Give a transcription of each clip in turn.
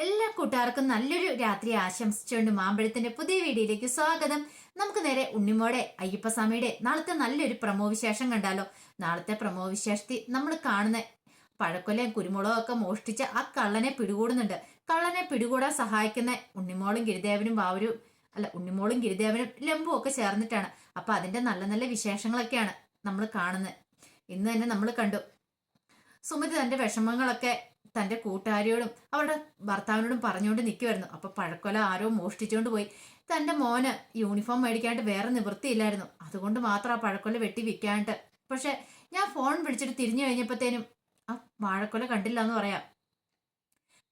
എല്ലാ കൂട്ടുകാർക്കും നല്ലൊരു രാത്രി ആശംസിച്ചുകൊണ്ട് മാമ്പഴത്തിന്റെ പുതിയ വീഡിയോയിലേക്ക് സ്വാഗതം. നമുക്ക് നേരെ ഉണ്ണിമോടെ അയ്യപ്പസ്വാമിയുടെ നാളത്തെ നല്ലൊരു പ്രമോ വിശേഷം കണ്ടാലോ. നാളത്തെ പ്രമോ വിശേഷത്തിൽ നമ്മൾ കാണുന്ന പഴക്കൊലയും കുരുമുളകും ഒക്കെ മോഷ്ടിച്ച് ആ കള്ളനെ പിടികൂടുന്നുണ്ട്. കള്ളനെ പിടികൂടാൻ സഹായിക്കുന്ന ഉണ്ണിമോളും ഗിരിദേവനും ബാവരും ഉണ്ണിമോളും ഗിരിദേവനും ലംബും ഒക്കെ ചേർന്നിട്ടാണ്. അപ്പൊ അതിന്റെ നല്ല നല്ല വിശേഷങ്ങളൊക്കെയാണ് നമ്മൾ കാണുന്നത്. ഇന്ന് തന്നെ നമ്മൾ കണ്ടു സുമതി തന്റെ വിഷമങ്ങളൊക്കെ തന്റെ കൂട്ടുകാരിയോടും അവരുടെ ഭർത്താവിനോടും പറഞ്ഞുകൊണ്ട് നിൽക്കുമായിരുന്നു. അപ്പൊ പഴക്കൊല ആരോ മോഷ്ടിച്ചുകൊണ്ട് പോയി. തന്റെ മോന് യൂണിഫോം മേടിക്കാണ്ട് വേറെ നിവൃത്തിയില്ലായിരുന്നു, അതുകൊണ്ട് മാത്രം ആ പഴക്കൊല വെട്ടി വിൽക്കാണ്ട്. പക്ഷെ ഞാൻ ഫോൺ വിളിച്ചിട്ട് തിരിഞ്ഞു കഴിഞ്ഞപ്പോഴത്തേനും ആ വാഴക്കൊല കണ്ടില്ല എന്ന് പറയാം.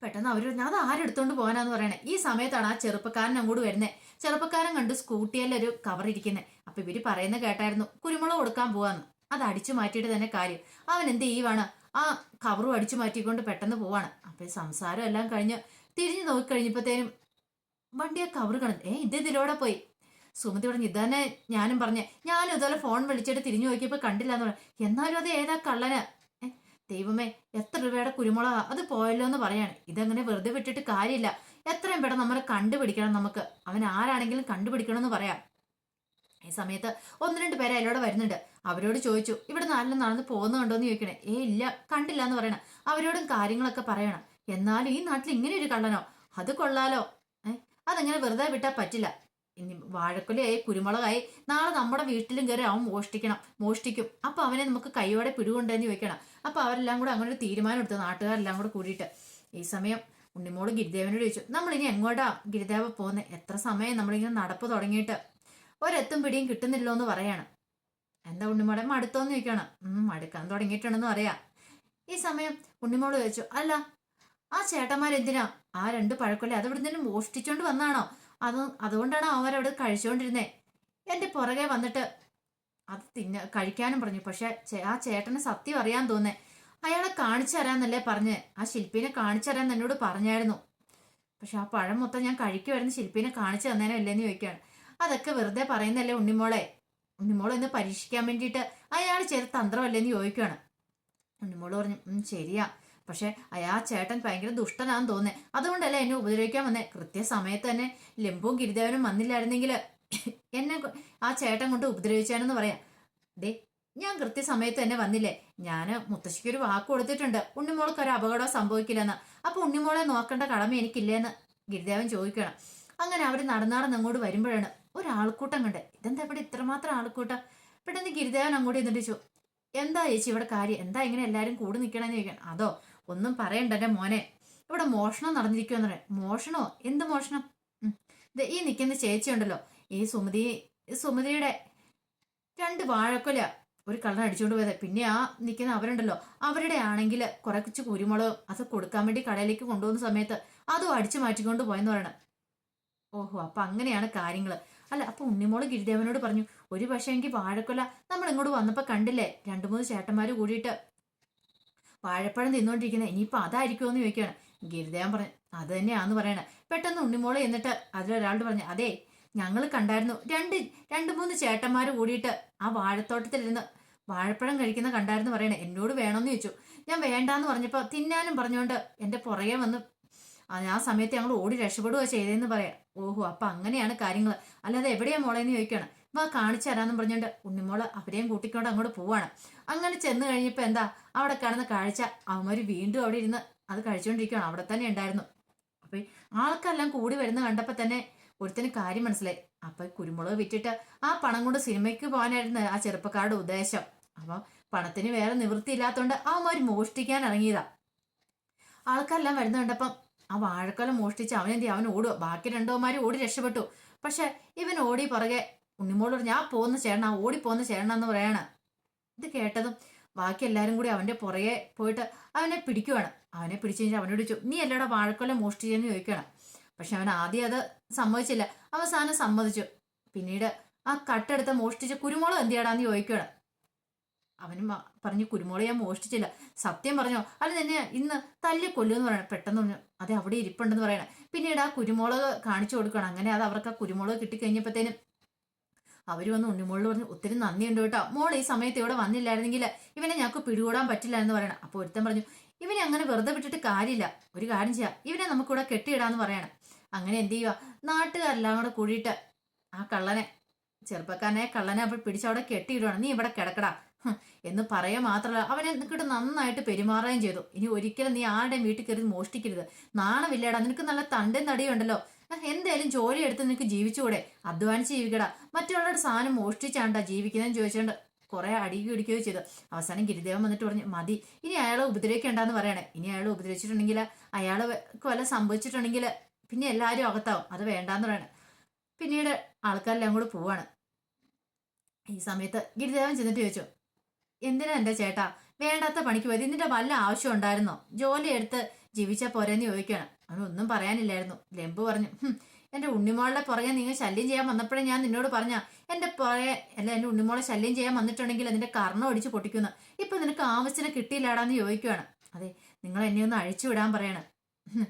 പെട്ടെന്ന് അവർ പറഞ്ഞു അത് ആരെടുത്തോണ്ട് പോകാനാന്ന് പറയണേ. ഈ സമയത്താണ് ആ ചെറുപ്പക്കാരൻ അങ്ങോട്ട് വരുന്നത്. ചെറുപ്പക്കാരൻ കണ്ടു സ്കൂട്ടിയിലൊരു കവർ ഇരിക്കുന്നത്. അപ്പൊ ഇവര് പറയുന്ന കേട്ടായിരുന്നു കുരുമുളക് കൊടുക്കാൻ പോവാന്ന്. അത് അടിച്ചു മാറ്റിയിട്ട് തന്നെ കാര്യം. അവൻ എന്ത് ചെയ്യുവാണ്, ആ കവറും അടിച്ചു മാറ്റിക്കൊണ്ട് പെട്ടെന്ന് പോവാണ്. അപ്പൊ സംസാരം എല്ലാം കഴിഞ്ഞ് തിരിഞ്ഞു നോക്കിക്കഴിഞ്ഞപ്പോഴത്തേനും വണ്ടിയെ കവറ് കാണുന്നു. ഇതിലൂടെ പോയി. സുമതി പറഞ്ഞു ഇതന്നെ ഞാനും പറഞ്ഞേ, ഞാനും ഇതുപോലെ ഫോൺ വിളിച്ചിട്ട് തിരിഞ്ഞു നോക്കിയപ്പോ കണ്ടില്ല എന്ന് പറഞ്ഞു. എന്നാലും അത് ഏതാ കള്ളന്? ദൈവമേ, എത്ര രൂപയുടെ കുരുമുളകാ അത് പോയല്ലോ എന്ന് പറയാണ്. ഇതങ്ങനെ വെറുതെ വിട്ടിട്ട് കാര്യമില്ല, എത്രയും പെട്ടെന്ന് നമ്മളെ കണ്ടുപിടിക്കണം. നമുക്ക് അവൻ ആരാണെങ്കിലും കണ്ടുപിടിക്കണം എന്ന് പറയാം. ഈ സമയത്ത് ഒന്ന് രണ്ട് പേരെ അതിലൂടെ വരുന്നുണ്ട്. അവരോട് ചോദിച്ചു ഇവിടെ നല്ല നടന്ന് പോകുന്നുണ്ടോന്ന് ചോദിക്കണേ. ഇല്ല കണ്ടില്ല എന്ന് പറയണം. അവരോടും കാര്യങ്ങളൊക്കെ പറയണം. എന്നാലും ഈ നാട്ടിൽ ഇങ്ങനെ ഒരു കള്ളനോ, അത് കൊള്ളാലോ. അതങ്ങനെ വെറുതെ വിട്ടാൽ പറ്റില്ല. ഇനി വാഴക്കൊലയായി കുരുമുളകായി നാളെ നമ്മുടെ വീട്ടിലും കയറി അവൻ മോഷ്ടിക്കും. അപ്പൊ അവനെ നമുക്ക് കൈയോടെ പിടികൊണ്ടെന്ന് ചോദിക്കണം. അപ്പൊ അവരെല്ലാം കൂടെ അങ്ങനെ ഒരു തീരുമാനം എടുത്തു, നാട്ടുകാരെല്ലാം കൂടെ കൂടിയിട്ട്. ഈ സമയം ഉണ്ണിമോള് ഗിരിദേവനോട് ചോദിച്ചു നമ്മൾ ഇനി എങ്ങോട്ടാ ഗിരിദേവ പോകുന്നത്? എത്ര സമയം നമ്മളിങ്ങനെ നടപ്പ് തുടങ്ങിയിട്ട് ഒരെത്തും പിടിയും കിട്ടുന്നില്ലോ എന്ന് പറയാണ്. എന്താ ഉണ്ണിമോടെ മടുത്തോന്ന് ചോദിക്കണം. മടുക്കാൻ തുടങ്ങിയിട്ടുണ്ടെന്ന് പറയാ. ഈ സമയം ഉണ്ണിമോള് ചോദിച്ചു അല്ല ആ ചേട്ടന്മാരെന്തിനാ ആ രണ്ട് പഴക്കൊല്ല അത് ഇവിടെ നിന്ന് മോഷ്ടിച്ചോണ്ട് വന്നാണോ? അതുകൊണ്ടാണ് അവരവിടെ കഴിച്ചുകൊണ്ടിരുന്നേ. എന്റെ പുറകെ വന്നിട്ട് അത് കഴിക്കാനും പറഞ്ഞു. പക്ഷെ ആ ചേട്ടന് സത്യം അറിയാൻ തോന്നേ. അയാളെ കാണിച്ചു തരാന്നല്ലേ പറഞ്ഞ്, ആ ശില്പിനെ കാണിച്ചു തരാൻ എന്നോട് പറഞ്ഞായിരുന്നു. പക്ഷെ ആ പഴം മൊത്തം ഞാൻ കഴിക്കുമായിരുന്നു, ശില്പിനെ കാണിച്ചു തന്നേനോ അല്ലേന്ന് ചോദിക്കുകയാണ്. അതൊക്കെ വെറുതെ പറയുന്നല്ലേ ഉണ്ണിമോളെ. ഉണ്ണിമോളെ ഒന്ന് പരീക്ഷിക്കാൻ വേണ്ടിയിട്ട് അയാൾ ചെയ്ത തന്ത്രമല്ലേന്ന് ചോദിക്കുകയാണ്. ഉണ്ണിമോള് പറഞ്ഞു ശരിയാ, പക്ഷെ ആ ചേട്ടൻ ഭയങ്കര ദുഷ്ടനാന്ന് തോന്നേ, അതുകൊണ്ടല്ലേ എന്നെ ഉപദ്രവിക്കാൻ വന്നേ. കൃത്യസമയത്ത് തന്നെ ലംബുവും ഗിരിദേവനും വന്നില്ലായിരുന്നെങ്കിൽ എന്നെ ആ ചേട്ടൻ കൊണ്ട് ഉപദ്രവിച്ചാനെന്ന് പറയാം. ഞാൻ കൃത്യസമയത്ത് തന്നെ വന്നില്ലേ, ഞാന് മുത്തശ്ശിക്ക് ഒരു വാക്ക് കൊടുത്തിട്ടുണ്ട് ഉണ്ണിമോൾക്ക് ഒരു അപകടം സംഭവിക്കില്ലെന്ന്. അപ്പൊ ഉണ്ണിമോളെ നോക്കേണ്ട കടമ എനിക്കില്ലേന്ന് ഗിരിദേവൻ ചോദിക്കണം. അങ്ങനെ അവർ നടന്നാടന്ന് അങ്ങോട്ട് വരുമ്പോഴാണ് ഒരാൾക്കൂട്ടം കണ്ടേ. ഇതെന്താ ഇവിടെ ഇത്രമാത്രം ആൾക്കൂട്ടം? പെട്ടെന്ന് ഗിരിദേവൻ അങ്ങോട്ട് എന്നിട്ട് എന്താ ചേച്ചി ഇവിടെ കാര്യം, എന്താ ഇങ്ങനെ എല്ലാരും കൂടി നിൽക്കണമെന്ന് ചോദിക്കണം. അതോ ഒന്നും പറയണ്ട എന്റെ മോനെ, ഇവിടെ മോഷണം നടന്നിരിക്കുമെന്ന് പറയാം. മോഷണോ? എന്ത് മോഷണം? ഈ നിൽക്കുന്ന ചേച്ചി ഉണ്ടല്ലോ, ഈ സുമതിയുടെ രണ്ട് വാഴക്കൊല ഒരു കള്ളൻ അടിച്ചുകൊണ്ട് പോയത്. പിന്നെ ആ നിൽക്കുന്ന അവരുണ്ടല്ലോ, അവരുടെ ആണെങ്കിൽ കുറച്ച് കുരുമുളകും അത് കൊടുക്കാൻ വേണ്ടി കടയിലേക്ക് കൊണ്ടുപോകുന്ന സമയത്ത് അതും അടിച്ചു മാറ്റിക്കൊണ്ട് പോയെന്ന് പറയണം. ഓഹോ, അപ്പൊ അങ്ങനെയാണ് കാര്യങ്ങള്. അല്ല അപ്പൊ ഉണ്ണിമോള് ഗിരിദേവനോട് പറഞ്ഞു ഒരു പക്ഷേ എങ്കിൽ വാഴക്കൊല നമ്മൾ ഇങ്ങോട്ട് വന്നപ്പോ കണ്ടില്ലേ, രണ്ടു മൂന്ന് ചേട്ടന്മാര് കൂടിയിട്ട് വാഴപ്പഴം തിന്നോണ്ടിരിക്കുന്നത്, ഇനിയിപ്പൊ അതായിരിക്കുമോ എന്ന് ചോദിക്കുകയാണ്. ഗിരിദേവൻ പറഞ്ഞു അത് തന്നെയാന്ന് പറയണേ. പെട്ടെന്ന് ഉണ്ണിമോള് എന്നിട്ട് അതിലൊരാളോട് പറഞ്ഞു അതെ ഞങ്ങൾ കണ്ടായിരുന്നു, രണ്ട് മൂന്ന് ചേട്ടന്മാര് കൂടിയിട്ട് ആ വാഴത്തോട്ടത്തിലിരുന്ന് വാഴപ്പഴം കഴിക്കുന്ന കണ്ടായിരുന്നു പറയണേ. എന്നോട് വേണമെന്ന് ചോദിച്ചു. ഞാൻ വേണ്ടാന്ന് പറഞ്ഞപ്പോ തിന്നാനും പറഞ്ഞുകൊണ്ട് എന്റെ പുറകെ വന്ന് ആ സമയത്ത് ഞങ്ങൾ ഓടി രക്ഷപ്പെടുക ചെയ്തതെന്ന് പറയാം. ഓഹോ, അപ്പൊ അങ്ങനെയാണ് കാര്യങ്ങൾ. അല്ലാതെ എവിടെയാ മോളേന്ന് ചോദിക്കുകയാണ്. വാ കാണിച്ചു തരാമെന്നും പറഞ്ഞുകൊണ്ട് ഉണ്ണിമോള് അവരെയും കൂട്ടിക്കൊണ്ട് അങ്ങോട്ട് പോവാണ്. അങ്ങനെ ചെന്ന് കഴിഞ്ഞപ്പോ എന്താ അവിടെ കാണുന്ന കാഴ്ച, അവന്മാര് വീണ്ടും അവിടെ ഇരുന്ന് അത് കഴിച്ചുകൊണ്ടിരിക്കുകയാണ്. അവിടെ തന്നെ ഉണ്ടായിരുന്നു. അപ്പൊ ആൾക്കെല്ലാം കൂടി വരുന്ന കണ്ടപ്പോ തന്നെ ഒരുത്തിന് കാര്യം മനസ്സിലായി. അപ്പൊ കുരുമുളക് വിറ്റിട്ട് ആ പണം കൊണ്ട് സിനിമയ്ക്ക് പോകാനായിരുന്നു ആ ചെറുപ്പക്കാരുടെ ഉദ്ദേശം. അപ്പൊ പണത്തിന് വേറെ നിവൃത്തിയില്ലാത്തോണ്ട് അവന്മാര് മോഷ്ടിക്കാൻ ഇറങ്ങിയതാ. ആൾക്കാരെല്ലാം വരുന്ന കണ്ടപ്പം ആ വാഴക്കൊല മോഷ്ടിച്ച് അവൻ ഓടുക. ബാക്കി രണ്ടോമാര് ഓടി രക്ഷപ്പെട്ടു. പക്ഷെ ഇവൻ ഓടി പുറകെ ഉണ്ണിമോള് പറഞ്ഞു ഞാൻ പോകുന്ന ചേട്ടനാ, ഓടി പോകുന്ന ചേട്ടനാന്ന് പറയാണ്. ഇത് കേട്ടതും ബാക്കി എല്ലാരും കൂടി അവന്റെ പുറകെ പോയിട്ട് അവനെ പിടിക്കുവാണ്. അവനെ പിടിച്ചു കഴിഞ്ഞാൽ അവനോട് ചോദിച്ചു നീ എല്ലാടെ വാഴക്കൊല മോഷ്ടിച്ചെന്ന് ചോദിക്കണം. പക്ഷെ അവൻ ആദ്യം അത് സമ്മതിച്ചില്ല, അവസാനം സമ്മതിച്ചു. പിന്നീട് ആ കട്ടെടുത്ത് മോഷ്ടിച്ച കുരുമുളക് എന്തിയാടാന്ന് ചോദിക്കുകയാണ്. അവനും പറഞ്ഞു കുരുമുളക് ഞാൻ മോഷ്ടിച്ചില്ല, സത്യം പറഞ്ഞോ അല്ല നിന്നെ ഇന്ന് തല്ലി കൊല്ലുമെന്ന് പറയണം. പെട്ടെന്ന് പറഞ്ഞു അതെ അവിടെ ഇരിപ്പുണ്ടെന്ന് പറയണം. പിന്നീട് ആ കുരുമുളക് കാണിച്ചു കൊടുക്കണം. അങ്ങനെ അത് അവർക്ക് ആ കുരുമുളക് കിട്ടിക്കഴിഞ്ഞപ്പോഴത്തേനും അവര് വന്ന് ഉണ്ണിമോളിൽ പറഞ്ഞു ഒത്തിരി നന്ദിയുണ്ട് കേട്ടോ, മോൾ ഈ സമയത്ത് ഇവിടെ വന്നില്ലായിരുന്നെങ്കിൽ ഇവനെ ഞങ്ങൾക്ക് പിടികൂടാൻ പറ്റില്ല എന്ന് പറയണം. അപ്പൊ ഒരുത്തൻ പറഞ്ഞു ഇവനെ അങ്ങനെ വെറുതെ വിട്ടിട്ട് കാര്യമില്ല. ഒരു കാര്യം ചെയ്യാം, ഇവനെ നമുക്കിവിടെ കെട്ടിയിടാന്ന് പറയണം. അങ്ങനെ എന്ത് ചെയ്യുക, നാട്ടുകാരെല്ലാം കൂടെ കൂടിയിട്ട് ആ കള്ളനെ, ചെറുപ്പക്കാരനെ കള്ളനെ അപ്പോൾ പിടിച്ചവിടെ കെട്ടിയിടുവാണ്. നീ ഇവിടെ കിടക്കടാ എന്ന് പറയാ മാത്രമല്ല, അവനെ നിനക്കിട്ട് നന്നായിട്ട് പെരുമാറുകയും ചെയ്തു. ഇനി ഒരിക്കലും നീ ആരുടെയും വീട്ടിൽ കയറി മോഷ്ടിക്കരുത്. നാണമില്ലേടാ, നിനക്ക് നല്ല തണ്ടും തടിയും ഉണ്ടല്ലോ. എന്തായാലും ജോലി എടുത്ത് നിനക്ക് ജീവിച്ചുകൂടെ? അധ്വാനിച്ച് ജീവിക്കടാ. മറ്റുള്ളവരുടെ സാധനം മോഷ്ടിച്ചാണ്ടാ ജീവിക്കുന്നതെന്ന് ചോദിച്ചുകൊണ്ട് കുറെ അടിക്കുകയോ ചെയ്തു. അവസാനം ഗിരിദേവൻ വന്നിട്ട് പറഞ്ഞു, മതി, ഇനി അയാളെ ഉപദ്രവിക്കേണ്ടെന്ന് പറയണേ. ഇനി അയാളെ ഉപദ്രവിച്ചിട്ടുണ്ടെങ്കിൽ, അയാളെ വല്ല സംഭവിച്ചിട്ടുണ്ടെങ്കിൽ പിന്നെ എല്ലാവരും അകത്താവും. അത് വേണ്ടാന്ന് പറയണേ. പിന്നീട് ആൾക്കാരെല്ലാം കൂടെ പോവാണ്. ഈ സമയത്ത് ഗിരിദേവൻ ചെന്നിട്ട് ചോദിച്ചു, എന്തിനാ എൻ്റെ ചേട്ടാ വേണ്ടാത്ത പണിക്ക് പോയത്? ഇതിന്റെ വല്ല ആവശ്യം ഉണ്ടായിരുന്നോ? ജോലി എടുത്ത് ജീവിച്ചാൽ പോരെന്ന് ചോദിക്കുകയാണ്. അവനൊന്നും പറയാനില്ലായിരുന്നു. ലെമ്പു പറഞ്ഞു, എന്റെ ഉണ്ണിമോളുടെ പുറകെ നിങ്ങൾ ശല്യം ചെയ്യാൻ വന്നപ്പോഴേ ഞാൻ നിന്നോട് പറഞ്ഞ, എന്റെ പുറകെ അല്ല എന്റെ ഉണ്ണിമോളെ ശല്യം ചെയ്യാൻ വന്നിട്ടുണ്ടെങ്കിൽ അതിന്റെ കർണം ഒടിച്ച് പൊട്ടിക്കുന്നു. ഇപ്പൊ നിനക്ക് ആവശ്യത്തിന് കിട്ടിയില്ലാടാന്ന് ചോദിക്കുകയാണ്. അതെ, നിങ്ങൾ എന്നെ ഒന്ന് അഴിച്ചു വിടാൻ പറയണം.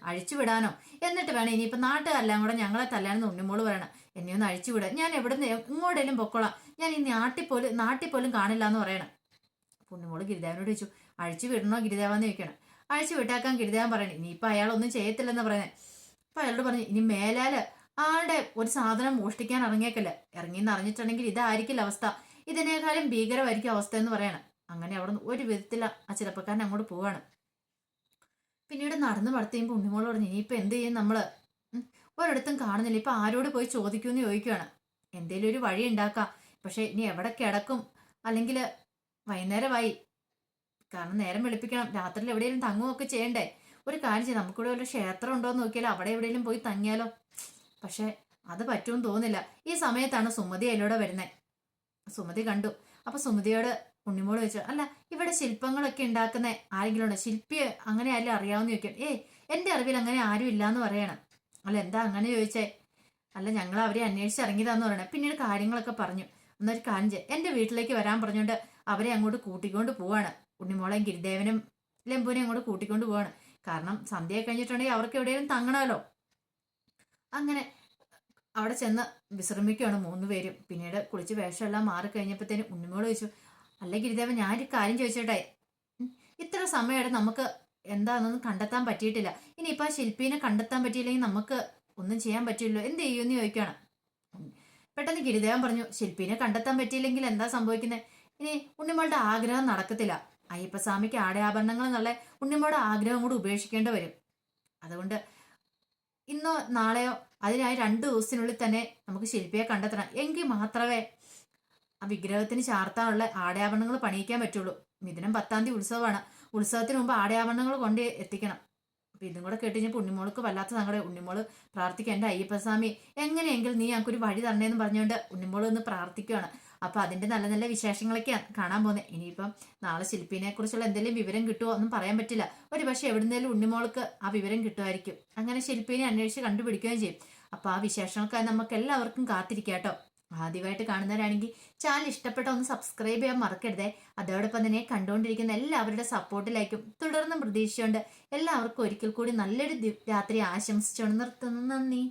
അഴിച്ചു വിടാനോ? എന്നിട്ട് വേണം ഇനിയിപ്പൊ നാട്ടുകാരെല്ലാം കൂടെ ഞങ്ങളെ തല്ലാനെന്ന് ഉണ്ണിമോള് പറയണം. എന്നെ ഒന്ന് അഴിച്ചു വിടാൻ, ഞാൻ എവിടുന്ന് ഇങ്ങോട്ടേലും പൊക്കോളാം, ഞാൻ ഈ നാട്ടിൽ പോലും കാണില്ല എന്ന് പറയണം. ഉണ്ണിമോള് ഗിരിദേവനോട് ചോദിച്ചു, അഴിച്ചു വിടണോ ഗിരിദേവെന്ന് ചോദിക്കണം. അഴിച്ചു വിട്ടാക്കാൻ ഗിരിദേവൻ പറയണേ, ഇനിയിപ്പൊ അയാളൊന്നും ചെയ്യത്തില്ലെന്ന് പറയുന്നത്. അപ്പൊ അയാളോട് പറഞ്ഞു, ഇനി മേലാല് ആളുടെ ഒരു സാധനം മോഷ്ടിക്കാൻ ഇറങ്ങിയേക്കല്ല. ഇറങ്ങിയെന്ന് അറിഞ്ഞിട്ടുണ്ടെങ്കിൽ ഇതായിരിക്കില്ല അവസ്ഥ, ഇതിനേക്കാളും ഭീകരമായിരിക്കും അവസ്ഥ എന്ന് പറയണം. അങ്ങനെ അവിടെ നിന്ന് ഒരു വിധത്തിൽ ആ ചെറുപ്പക്കാരൻ അങ്ങോട്ട് പോവാണ്. പിന്നീട് നടന്ന് പടുത്തുമ്പോൾ ഉണ്ണിമോള് പറഞ്ഞു, ഇനിയിപ്പൊ എന്ത് ചെയ്യും നമ്മള്? ഒരിടത്തും കാണുന്നില്ല, ഇപ്പൊ ആരോട് പോയി ചോദിക്കുമെന്ന് ചോദിക്കുകയാണ്. എന്തേലും ഒരു വഴി ഉണ്ടാക്കാം. പക്ഷെ ഇനി എവിടെ കിടക്കും? അല്ലെങ്കിൽ വൈകുന്നേരമായി, കാരണം നേരം വെളുപ്പിക്കണം, രാത്രിയിൽ എവിടെയെങ്കിലും തങ്ങുകയൊക്കെ ചെയ്യണ്ടേ. ഒരു കാര്യം ചെയ്യാം, നമുക്കിവിടെ വല്ല ക്ഷേത്രം ഉണ്ടോ എന്ന് നോക്കിയാലോ, അവിടെ എവിടെയെങ്കിലും പോയി തങ്ങിയാലോ. പക്ഷെ അത് പറ്റുമെന്ന് തോന്നുന്നില്ല. ഈ സമയത്താണ് സുമതി അതിലൂടെ വരുന്നത്. സുമതി കണ്ടു. അപ്പൊ സുമതിയോട് ഉണ്ണിമോള് ചോദിച്ചു, അല്ല ഇവിടെ ശില്പങ്ങളൊക്കെ ഉണ്ടാക്കുന്ന ആരെങ്കിലും ഉണ്ടോ? ശില്പി അങ്ങനെ ആരെങ്കിലും അറിയാവുന്ന ചോദിക്കണം. എന്റെ അറിവിൽ അങ്ങനെ ആരും ഇല്ലാന്ന് പറയണം. അല്ല എന്താ അങ്ങനെ ചോദിച്ചേ? അല്ല ഞങ്ങൾ അവരെ അന്വേഷിച്ച് ഇറങ്ങിയതാന്ന് പറയണേ. പിന്നീട് കാര്യങ്ങളൊക്കെ പറഞ്ഞു. എന്നൊരു കാര്യം ചെയ്യും, എന്റെ വീട്ടിലേക്ക് വരാൻ പറഞ്ഞുകൊണ്ട് അവരെ അങ്ങോട്ട് കൂട്ടിക്കൊണ്ട് പോവാണ്. ഉണ്ണിമോളെയും ഗിരിദേവനും ലെമ്പുവിനെയും അങ്ങോട്ട് കൂട്ടിക്കൊണ്ട് പോവാണ്. കാരണം സന്ധ്യ കഴിഞ്ഞിട്ടുണ്ടെങ്കിൽ അവർക്ക് എവിടെയും തങ്ങണമല്ലോ. അങ്ങനെ അവിടെ ചെന്ന് വിശ്രമിക്കുകയാണ് 3 പേരും. പിന്നീട് കുളിച്ച് വേഷമെല്ലാം മാറിക്കഴിഞ്ഞപ്പോഴത്തേനും ഉണ്ണിമോള് ചോദിച്ചു, അല്ല ഗിരിദേവൻ, ഞാനൊരു കാര്യം ചോദിച്ചോട്ടെ, ഇത്ര സമയമായിട്ട് നമുക്ക് എന്താണെന്നൊന്നും കണ്ടെത്താൻ പറ്റിയിട്ടില്ല. ഇനിയിപ്പോൾ ആ ശില്പീനെ കണ്ടെത്താൻ പറ്റിയില്ലെങ്കിൽ നമുക്ക് ഒന്നും ചെയ്യാൻ പറ്റില്ലല്ലോ, എന്ത് ചെയ്യുമെന്ന് ചോദിക്കുകയാണ്. പെട്ടെന്ന് ഗിരിദേവൻ പറഞ്ഞു, ശില്പീനെ കണ്ടെത്താൻ പറ്റിയില്ലെങ്കിൽ എന്താ സംഭവിക്കുന്നത്? ഇനി ഉണ്ണിമോളുടെ ആഗ്രഹം നടക്കത്തില്ല. അയ്യപ്പസ്വാമിക്ക് ആടയാഭരണങ്ങൾ എന്നുള്ള ഉണ്ണിമോളുടെ ആഗ്രഹം കൂടി ഉപേക്ഷിക്കേണ്ടി വരും. അതുകൊണ്ട് ഇന്നോ നാളെയോ, അതിനായി 2 ദിവസത്തിനുള്ളിൽ തന്നെ നമുക്ക് ശില്പിയെ കണ്ടെത്തണം. എങ്കിൽ മാത്രമേ ആ വിഗ്രഹത്തിന് ചാർത്താനുള്ള ആടയാഭരണങ്ങൾ പണിയിക്കാൻ പറ്റുള്ളൂ. മിഥുനം 10-ാം തീയതി ഉത്സവമാണ്. ഉത്സവത്തിന് മുമ്പ് ആടയാഭരണങ്ങൾ കൊണ്ട് എത്തിക്കണം. അപ്പൊ ഇതും കൂടെ കേട്ടുകഴിഞ്ഞപ്പോൾ ഉണ്ണിമോൾക്ക് വല്ലാത്ത സങ്കടം. ഉണ്ണിമോള് പ്രാർത്ഥിക്കുക, എൻ്റെ അയ്യപ്പസ്വാമി എങ്ങനെയെങ്കിൽ നീ ഞങ്ങൾക്കൊരു വഴി തരണേന്ന് പറഞ്ഞുകൊണ്ട് ഉണ്ണിമോള് ഒന്ന് പ്രാർത്ഥിക്കുകയാണ്. അപ്പൊ അതിന്റെ നല്ല നല്ല വിശേഷങ്ങളൊക്കെയാണ് കാണാൻ പോകുന്നത്. ഇനിയിപ്പം നാളെ ശില്പിനെ കുറിച്ചുള്ള എന്തെങ്കിലും വിവരം കിട്ടുമോ ഒന്നും പറയാൻ പറ്റില്ല. ഒരു പക്ഷെ എവിടുന്നേലും ഉണ്ണിമോൾക്ക് ആ വിവരം കിട്ടുമായിരിക്കും. അങ്ങനെ ശില്പിനെ അന്വേഷിച്ച് കണ്ടുപിടിക്കുകയും ചെയ്യും. അപ്പൊ ആ വിശേഷങ്ങൾക്കായി നമുക്ക് എല്ലാവർക്കും കാത്തിരിക്കാം കേട്ടോ. ആദ്യമായിട്ട് കാണുന്നവരാണെങ്കിൽ ചാനൽ ഇഷ്ടപ്പെട്ട ഒന്ന് സബ്സ്ക്രൈബ് ചെയ്യാൻ മറക്കരുതേ. അതോടൊപ്പം തന്നെ കണ്ടുകൊണ്ടിരിക്കുന്ന എല്ലാവരുടെ സപ്പോർട്ടിലേക്കും തുടർന്നും പ്രതീക്ഷിച്ചുകൊണ്ട് എല്ലാവർക്കും ഒരിക്കൽ കൂടി നല്ലൊരു രാത്രി ആശംസിച്ചുകൊണ്ട് നിർത്തുന്നു. നന്ദി.